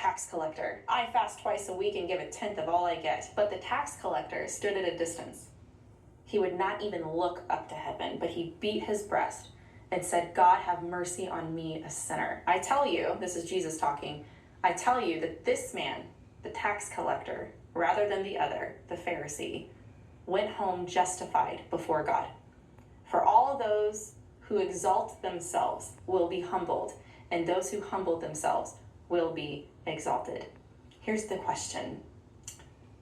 tax collector. I fast twice a week and give a tenth of all I get. But the tax collector stood at a distance. He would not even look up to heaven, but he beat his breast and said, God, have mercy on me, a sinner. I tell you, this is Jesus talking, I tell you that this man, the tax collector, rather than the other, the Pharisee, went home justified before God. For all those who exalt themselves will be humbled, and those who humble themselves will be exalted. Here's the question.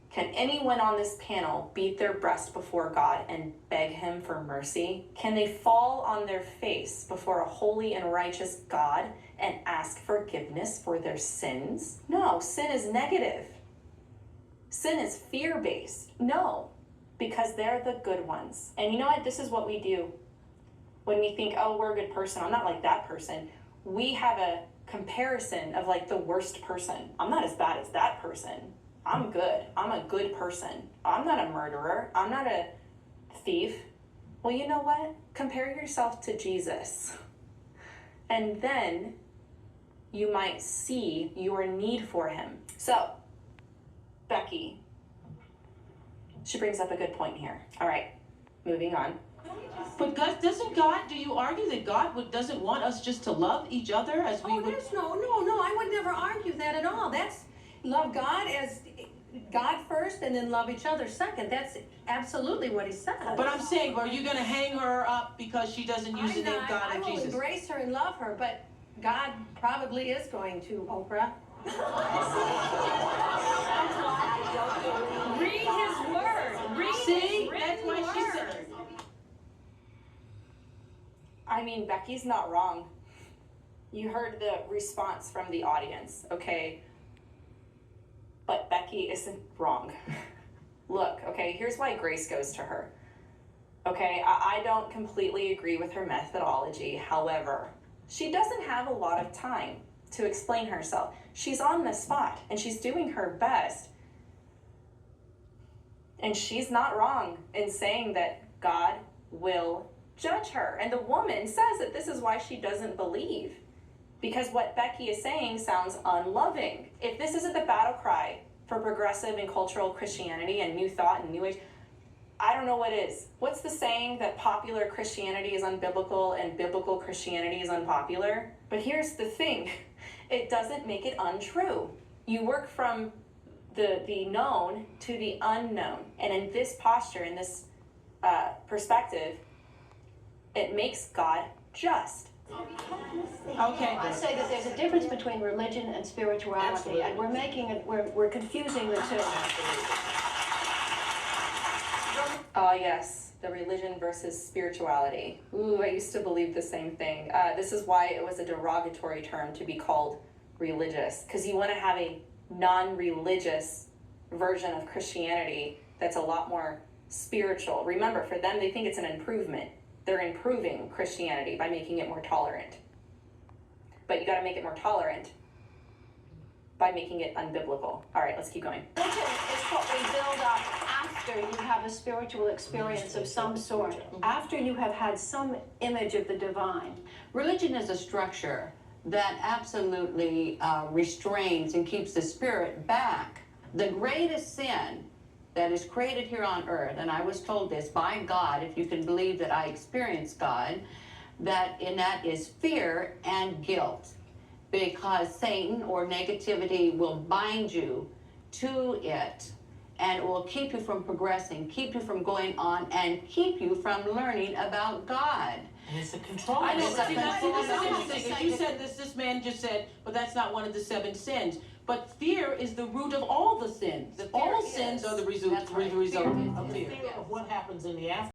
Can anyone on this panel beat their breast before God and beg him for mercy? Can they fall on their face before a holy and righteous God and ask forgiveness for their sins? No, sin is negative. Sin is fear-based. No, because they're the good ones. And you know what? This is what we do when we think, oh, we're a good person. I'm not like that person. We have a comparison of like the worst person. I'm not as bad as that person. I'm good. I'm a good person. I'm not a murderer. I'm not a thief. Well, you know what? Compare yourself to Jesus. And then you might see your need for him. So, Becky, she brings up a good point here. All right, moving on. But God, doesn't God, do you argue that God doesn't want us just to love each other as we would? There's no, I would never argue that at all. That's love God as God first and then love each other second. That's absolutely what he said. But I'm saying, are you going to hang her up because she doesn't use the name God or Jesus? I will embrace her and love her, but God probably is going to, Oprah. Read his word. See? That's why she said. I mean, Becky's not wrong. You heard the response from the audience, okay? But Becky isn't wrong. Look, okay, here's why grace goes to her. Okay, I don't completely agree with her methodology. However, she doesn't have a lot of time to explain herself. She's on the spot and she's doing her best. And she's not wrong in saying that God will judge her. And the woman says that this is why she doesn't believe. Because what Becky is saying sounds unloving. If this isn't the battle cry for progressive and cultural Christianity and new thought and new age, I don't know what is. What's the saying that popular Christianity is unbiblical and biblical Christianity is unpopular? But here's the thing. It doesn't make it untrue. You work from the known to the unknown. And in this posture, in this perspective, it makes God just. Okay. I say that there's a difference between religion and spirituality, absolutely. And we're making it, we're confusing the two. Oh yes, the religion versus spirituality. Ooh, I used to believe the same thing. This is why it was a derogatory term to be called religious, because you want to have a non-religious version of Christianity that's a lot more spiritual. Remember, for them, they think it's an improvement. They're improving Christianity by making it more tolerant. But you got to make it more tolerant by making it unbiblical. All right, let's keep going. Religion is what we build up after you have a spiritual experience of some sort, after you have had some image of the divine. Religion is a structure that absolutely restrains and keeps the spirit back. The greatest sin that is created here on earth, and I was told this by God, if you can believe that I experienced God, that is fear and guilt, because Satan or negativity will bind you to it, and it will keep you from progressing, keep you from going on, and keep you from learning about God. And it's a control. I know, but see, that's interesting. If you said this man just said, well, that's not one of the 7 sins. But fear is the root of all the sins. All sins are the result of fear. Of what happens in the afterlife.